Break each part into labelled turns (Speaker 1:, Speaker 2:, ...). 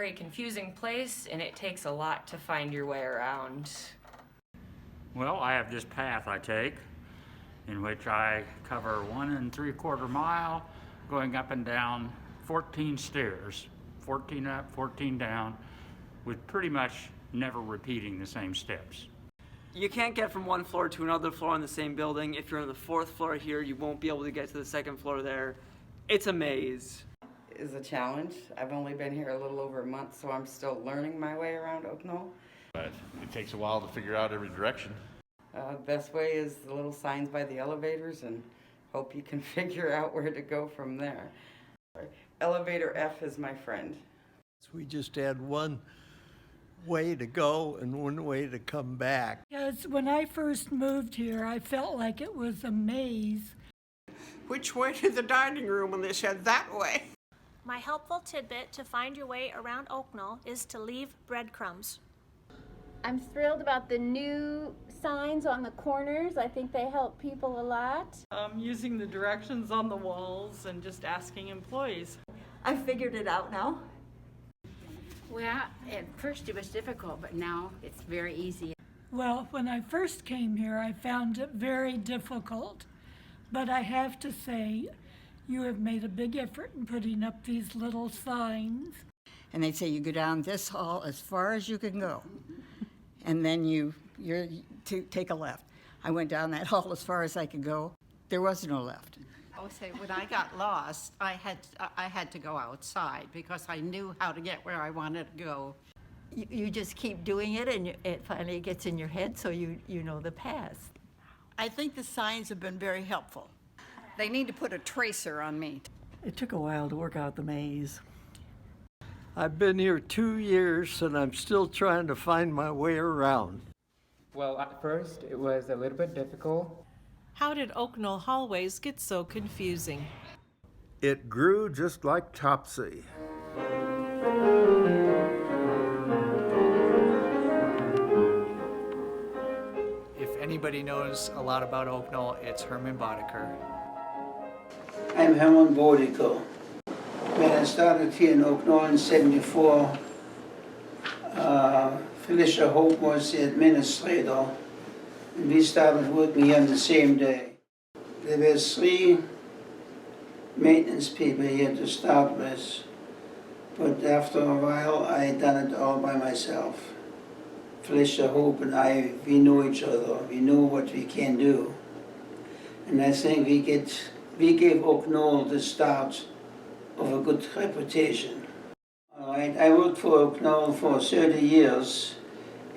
Speaker 1: very confusing place, and it takes a lot to find your way around.
Speaker 2: Well, I have this path I take, in which I cover 1 3/4 mile, going up and down 14 stairs, 14 up, 14 down, with pretty much never repeating the same steps.
Speaker 3: You can't get from one floor to another floor in the same building. If you're on the 4th floor here, you won't be able to get to the 2nd floor there. It's a maze.
Speaker 4: Is a challenge. I've only been here a little over a month, so I'm still learning my way around OAKNOLL.
Speaker 5: But it takes a while to figure out every direction.
Speaker 4: Best way is the little signs by the elevators, and hope you can figure out where to go from there. Elevator F is my friend.
Speaker 6: We just had one way to go and one way to come back.
Speaker 7: Yes, when I first moved here, I felt like it was a maze.
Speaker 8: Which way to the dining room? And they said that way.
Speaker 9: My helpful tidbit to find your way around OAKNOLL is to leave breadcrumbs.
Speaker 10: I'm thrilled about the new signs on the corners. I think they help people a lot.
Speaker 11: Using the directions on the walls and just asking employees.
Speaker 12: I figured it out now.
Speaker 13: Well, at first it was difficult, but now it's very easy.
Speaker 7: Well, when I first came here, I found it very difficult. But I have to say, you have made a big effort in putting up these little signs.
Speaker 12: And they'd say you go down this hall as far as you can go. And then you're to take a left. I went down that hall as far as I could go. There was no left.
Speaker 8: I would say when I got lost, I had to go outside because I knew how to get where I wanted to go.
Speaker 12: You just keep doing it, and it finally gets in your head, so you know the path.
Speaker 8: I think the signs have been very helpful.
Speaker 12: They need to put a tracer on me.
Speaker 11: It took a while to work out the maze.
Speaker 6: I've been here 2 years and I'm still trying to find my way around.
Speaker 14: Well, at first it was a little bit difficult.
Speaker 15: How did OAKNOLL hallways get so confusing?
Speaker 6: It grew just like Topsy.
Speaker 16: If anybody knows a lot about OAKNOLL, it's Herman Boddicker.
Speaker 17: I'm Herman Boddicker. When I started here in OAKNOLL in '74, Felicia Hope was the administrator, and we started working here on the same day. There were 3 maintenance people here to start with, but after a while I had done it all by myself. Felicia Hope and I, we know each other, we know what we can do. And I think we gave OAKNOLL the start of a good reputation. All right, I worked for OAKNOLL for 30 years.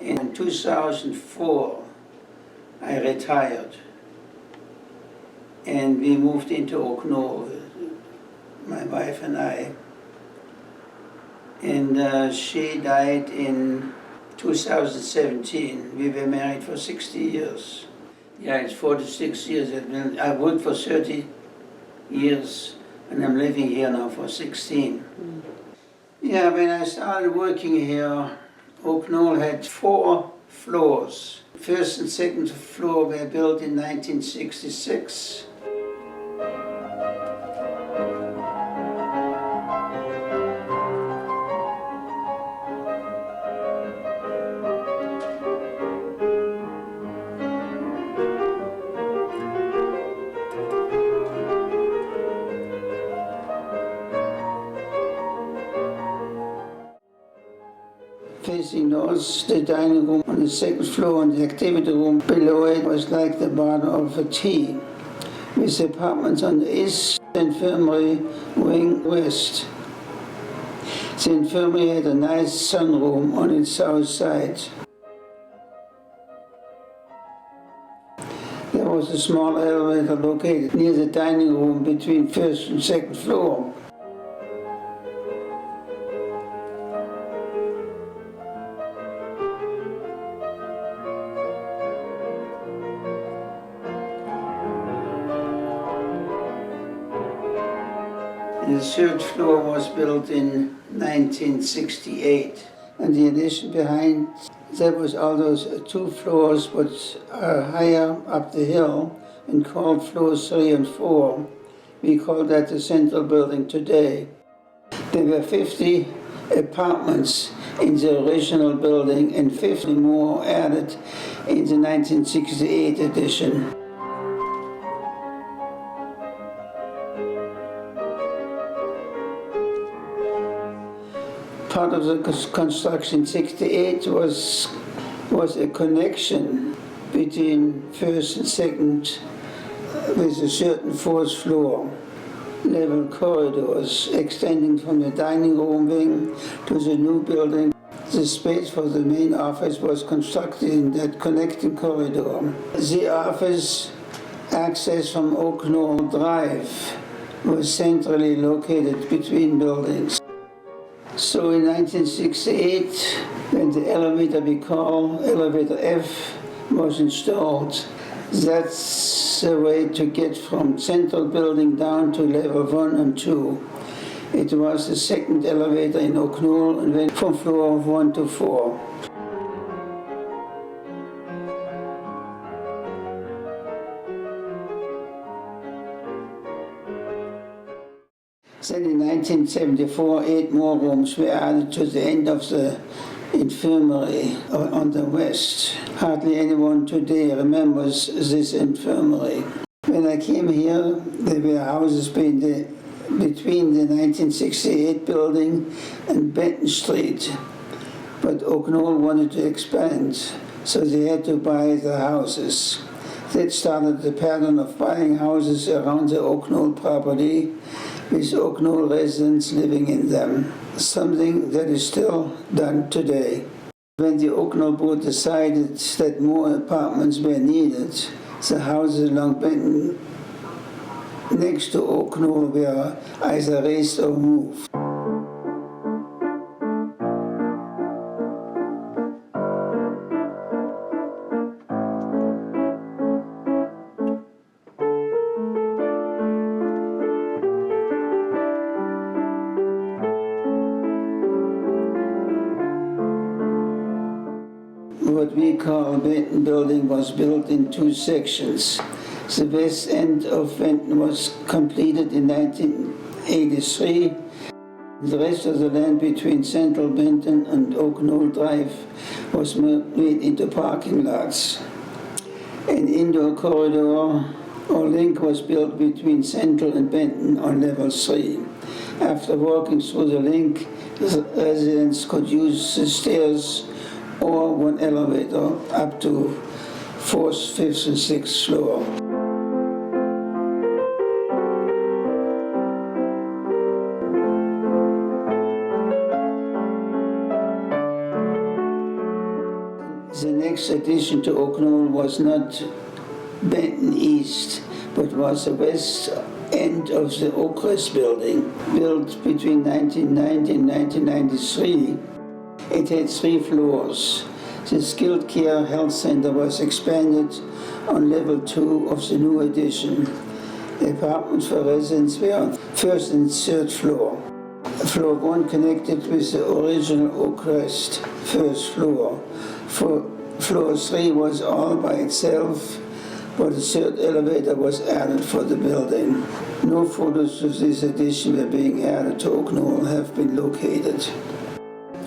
Speaker 17: In 2004, I retired. And we moved into OAKNOLL, my wife and I. And she died in 2017. We were married for 60 years. Yeah, it's 46 years. I worked for 30 years, and I'm living here now for 16. Yeah, when I started working here, OAKNOLL had 4 floors. First and second floor were built in 1966. Facing north, the dining room on the 2nd floor and the activity room below it was like the bottom of a T, with apartments on the east, the infirmary wing west. The infirmary had a nice sunroom on its south side. There was a small elevator located near the dining room between 1st and 2nd floor. The 3rd floor was built in 1968, and the addition behind that was all those 2 floors, but higher up the hill, and called floors 3 and 4. We call that the central building today. There were 50 apartments in the original building and 50 more added in the 1968 edition. Part of the construction in 68 was a connection between first and second with a certain fourth floor. Level corridors extending from the dining room wing to the new building. The space for the main office was constructed in that connecting corridor. The office access from OAKNOLL Drive was centrally located between buildings. So in 1968, when the elevator we call elevator F was installed, that's the way to get from central building down to level 1 and 2. It was the second elevator in OAKNOLL and went from floor 1 to 4. Then in 1974, 8 more rooms were added to the end of the infirmary on the west. Hardly anyone today remembers this infirmary. When I came here, there were houses between the 1968 building and Benton Street. But OAKNOLL wanted to expand, so they had to buy the houses. That started the pattern of buying houses around the OAKNOLL property, with OAKNOLL residents living in them, something that is still done today. When the OAKNOLL board decided that more apartments were needed, the houses along Benton next to OAKNOLL were either raised or moved. What we call Benton building was built in 2 sections. The west end of Benton was completed in 1983. The rest of the land between Central Benton and OAKNOLL Drive was made into parking lots. An indoor corridor or link was built between Central and Benton on level 3. After walking through the link, the residents could use the stairs or one elevator up to 4th, 5th, and 6th floor. The next addition to OAKNOLL was not Benton East, but was the west end of the Oakrest building, built between 1990 and 1993. It had 3 floors. The skilled care health center was expanded on level 2 of the new addition. The apartments for residents were on 1st and 3rd floor. Floor 1 connected with the original Oakrest 1st floor. Floor 3 was all by itself, but a 3rd elevator was added for the building. No photos of this addition were being added to OAKNOLL have been located.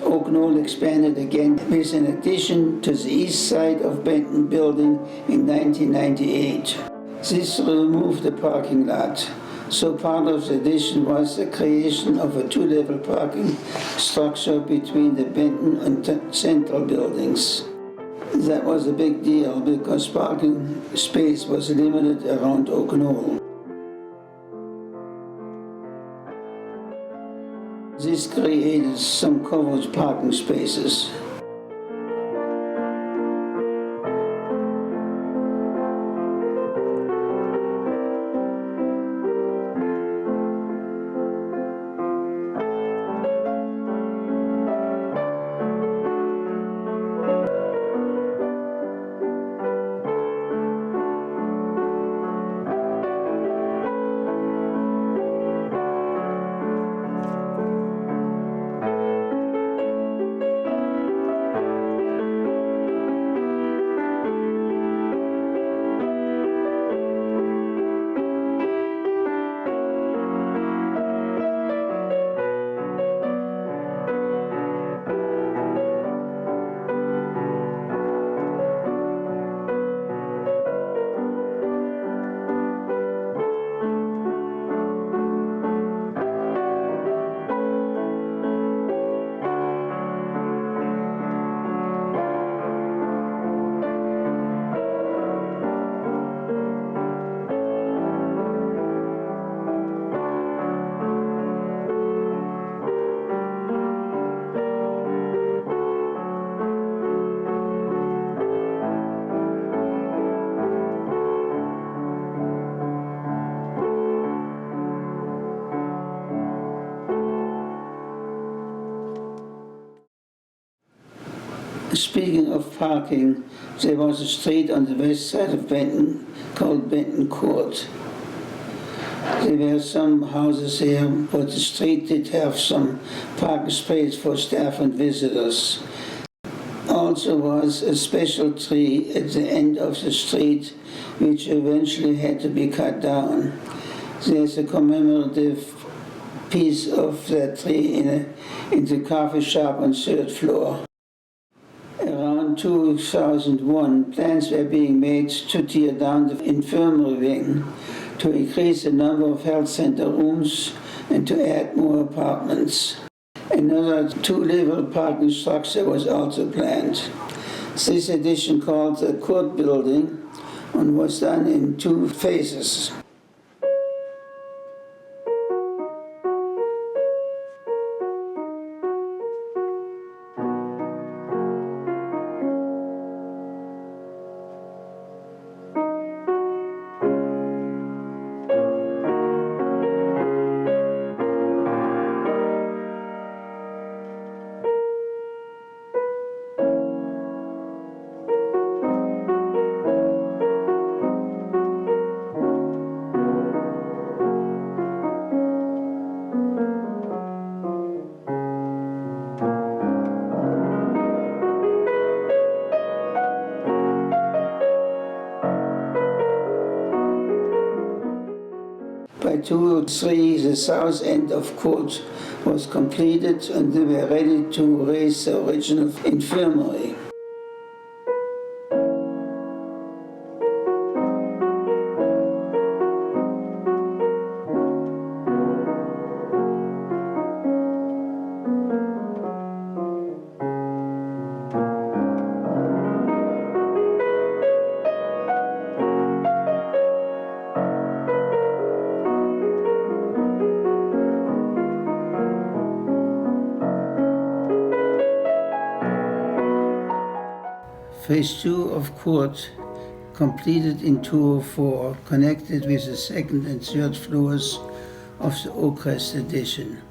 Speaker 17: OAKNOLL expanded again with an addition to the east side of Benton building in 1998. This removed the parking lot, so part of the addition was the creation of a 2-level parking structure between the Benton and Central buildings. That was a big deal because parking space was limited around OAKNOLL. This created some covered parking spaces. Speaking of parking, there was a street on the west side of Benton called Benton Court. There were some houses here, but the street did have some parking space for staff and visitors. Also was a special tree at the end of the street, which eventually had to be cut down. There's a commemorative piece of that tree in the coffee shop on 3rd floor. Around 2001, plans were being made to tear down the infirmary wing, to increase the number of health center rooms, and to add more apartments. Another 2-level parking structure was also planned. This addition, called the Court Building, and was done in 2 phases. By 2003, the south end of Court was completed and they were ready to raise the original infirmary. Phase 2 of Court, completed in 2004, connected with the 2nd and 3rd floors of the Oakrest addition.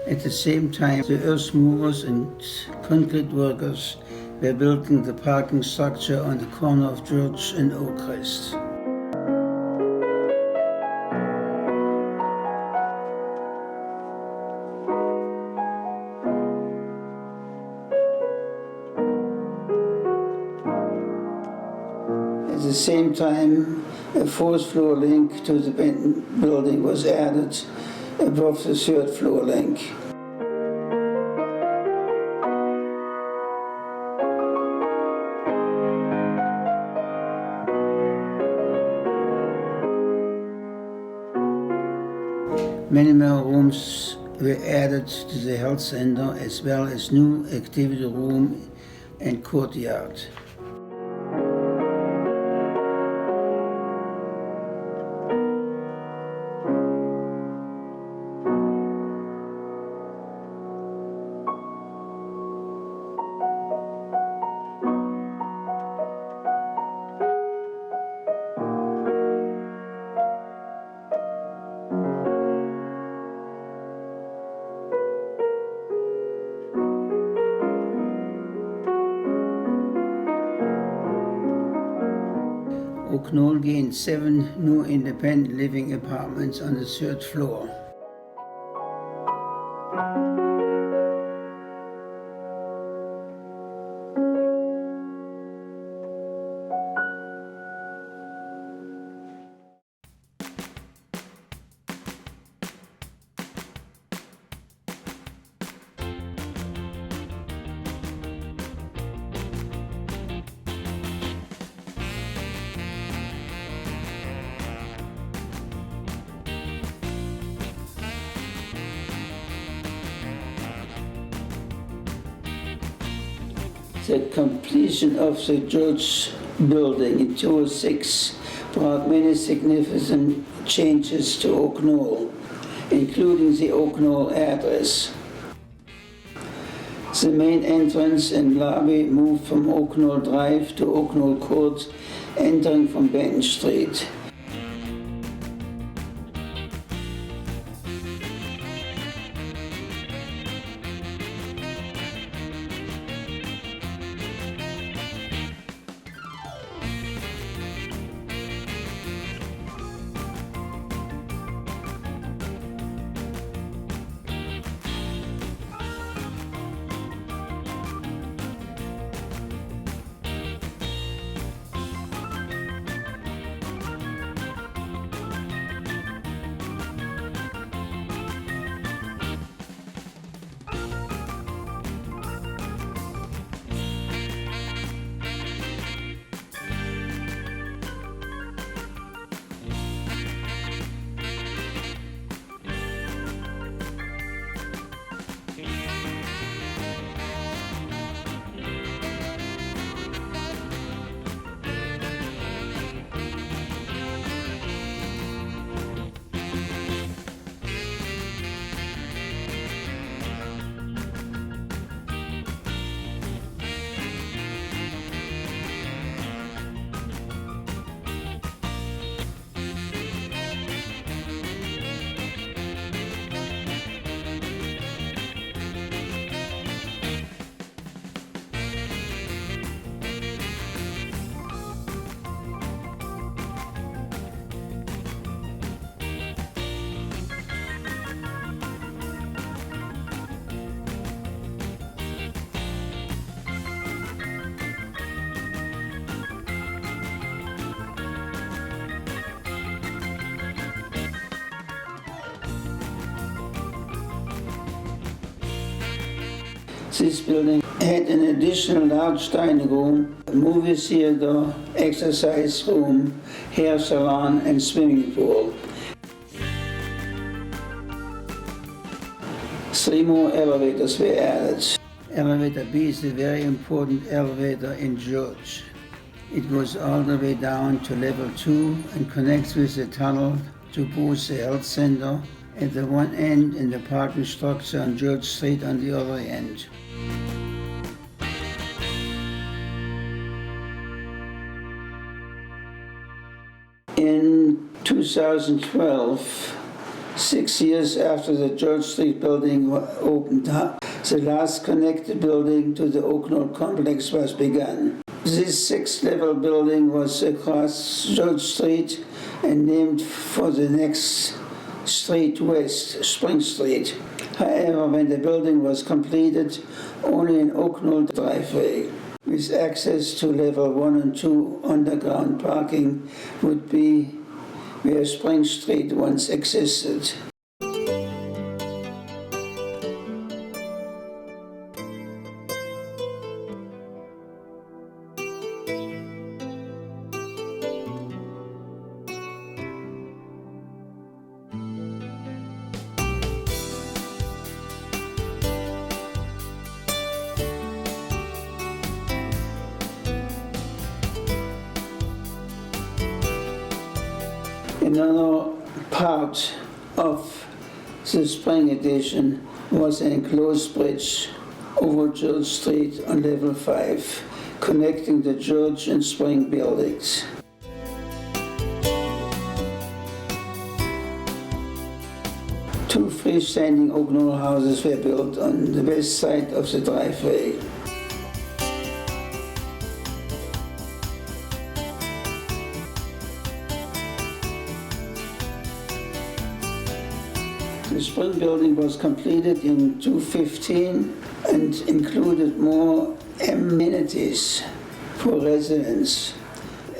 Speaker 17: At the same time, the earth movers and concrete workers were building the parking structure on the corner of Church and Oakrest. At the same time, a 4th floor link to the Benton building was added above the 3rd floor link. Many more rooms were added to the health center, as well as new activity room and courtyard. OAKNOLL gained 7 new independent living apartments on the 3rd floor. The completion of the church building in 2006 brought many significant changes to OAKNOLL, including the OAKNOLL address. The main entrance and lobby moved from OAKNOLL Drive to OAKNOLL Court, entering from Benton Street. This building had an additional large dining room, a movie theater, exercise room, hair salon, and swimming pool. 3 more elevators were added. Elevator B is a very important elevator in George. It goes all the way down to level 2 and connects with the tunnel to Booth Health Center at the one end and the parking structure on George Street on the other end. In 2012, 6 years after the George Street building opened up, the last connected building to the OAKNOLL complex was begun. This 6-level building was across George Street and named for the next street west, Spring Street. However, when the building was completed, only an OAKNOLL driveway with access to level 1 and 2 underground parking would be where Spring Street once existed. Another part of the spring addition was an enclosed bridge over George Street on level 5, connecting the George and Spring buildings. Two freestanding OAKNOLL houses were built on the west side of the driveway. The Spring building was completed in 2015 and included more amenities for residents.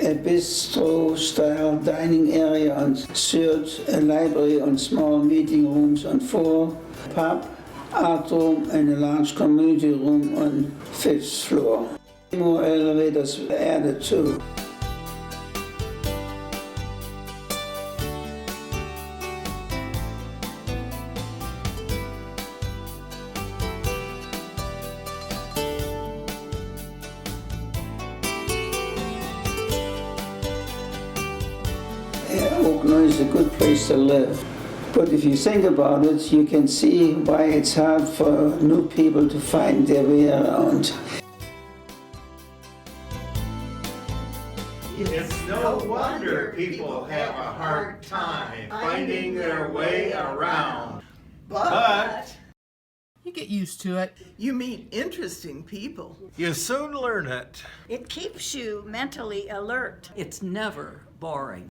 Speaker 17: A bistro-style dining area on 3rd, a library and small meeting rooms on 4, pub, art room and a large community room on 5th floor. More elevators were added too. OAKNOLL is a good place to live. But if you think about it, you can see why it's hard for new people to find their way around.
Speaker 18: It's no wonder people have a hard time finding their way around. But
Speaker 15: You get used to it.
Speaker 18: you meet interesting people.
Speaker 16: You soon learn it.
Speaker 12: It keeps you mentally alert.
Speaker 19: It's never boring.